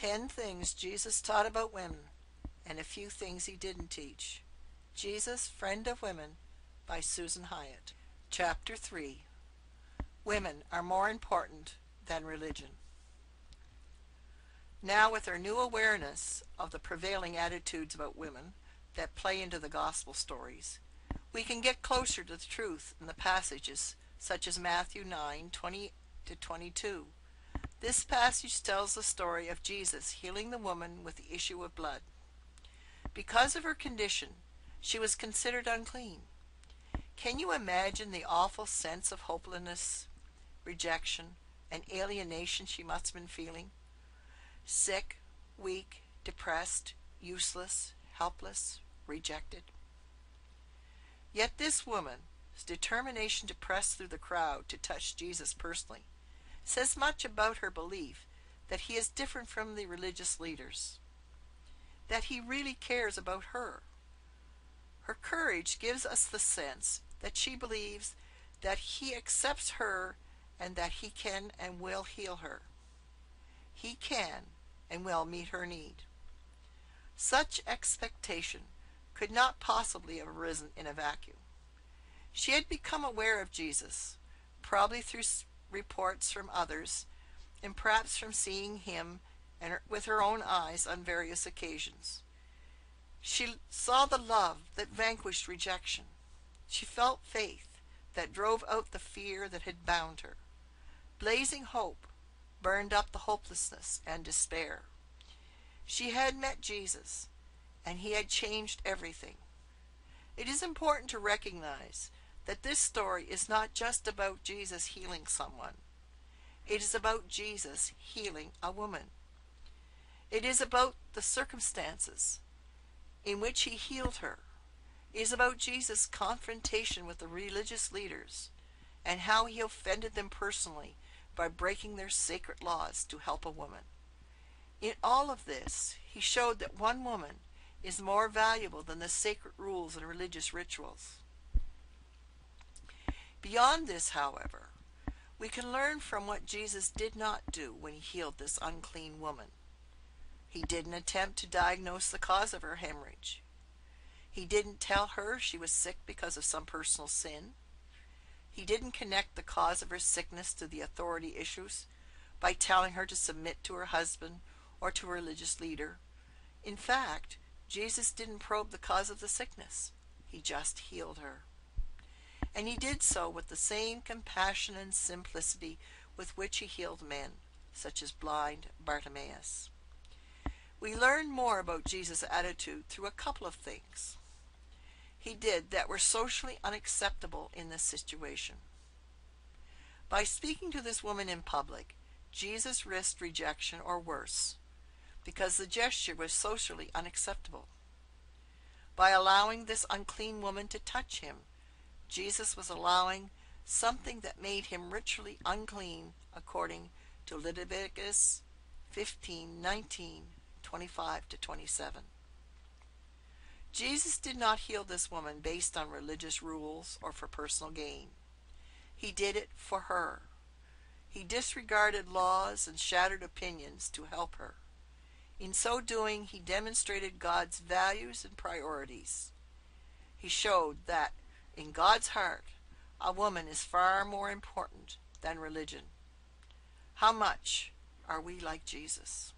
10 things Jesus taught about women, and a few things he didn't teach. Jesus, Friend of Women, by Susan Hyatt. Chapter 3. Women are more important than religion. Now, with our new awareness of the prevailing attitudes about women that play into the gospel stories, we can get closer to the truth in the passages such as Matthew 9:20-22. This passage tells the story of Jesus healing the woman with the issue of blood. Because of her condition, she was considered unclean. Can you imagine the awful sense of hopelessness, rejection, and alienation she must have been feeling? Sick, weak, depressed, useless, helpless, rejected. Yet this woman's determination to press through the crowd to touch Jesus personally says much about her belief that he is different from the religious leaders, that he really cares about her. Her courage gives us the sense that she believes that he accepts her and that he can and will heal her. He can and will meet her need. Such expectation could not possibly have arisen in a vacuum. She had become aware of Jesus, probably through reports from others, and perhaps from seeing him with her own eyes on various occasions. She saw the love that vanquished rejection. She felt faith that drove out the fear that had bound her. Blazing hope burned up the hopelessness and despair. She had met Jesus, and he had changed everything. It is important to recognize that this story is not just about Jesus healing someone. It is about Jesus healing a woman. It is about the circumstances in which he healed her. It is about Jesus' confrontation with the religious leaders and how he offended them personally by breaking their sacred laws to help a woman. In all of this, he showed that one woman is more valuable than the sacred rules and religious rituals. Beyond this, however, we can learn from what Jesus did not do when he healed this unclean woman. He didn't attempt to diagnose the cause of her hemorrhage. He didn't tell her she was sick because of some personal sin. He didn't connect the cause of her sickness to the authority issues by telling her to submit to her husband or to a religious leader. In fact, Jesus didn't probe the cause of the sickness. He just healed her. And he did so with the same compassion and simplicity with which he healed men, such as blind Bartimaeus. We learn more about Jesus' attitude through a couple of things he did that were socially unacceptable in this situation. By speaking to this woman in public, Jesus risked rejection or worse, because the gesture was socially unacceptable. By allowing this unclean woman to touch him, Jesus was allowing something that made him ritually unclean according to Leviticus 15:19-25-27. Jesus did not heal this woman based on religious rules or for personal gain. He did it for her. He disregarded laws and shattered opinions to help her. In so doing, he demonstrated God's values and priorities. He showed that in God's heart, a woman is far more important than religion. How much are we like Jesus?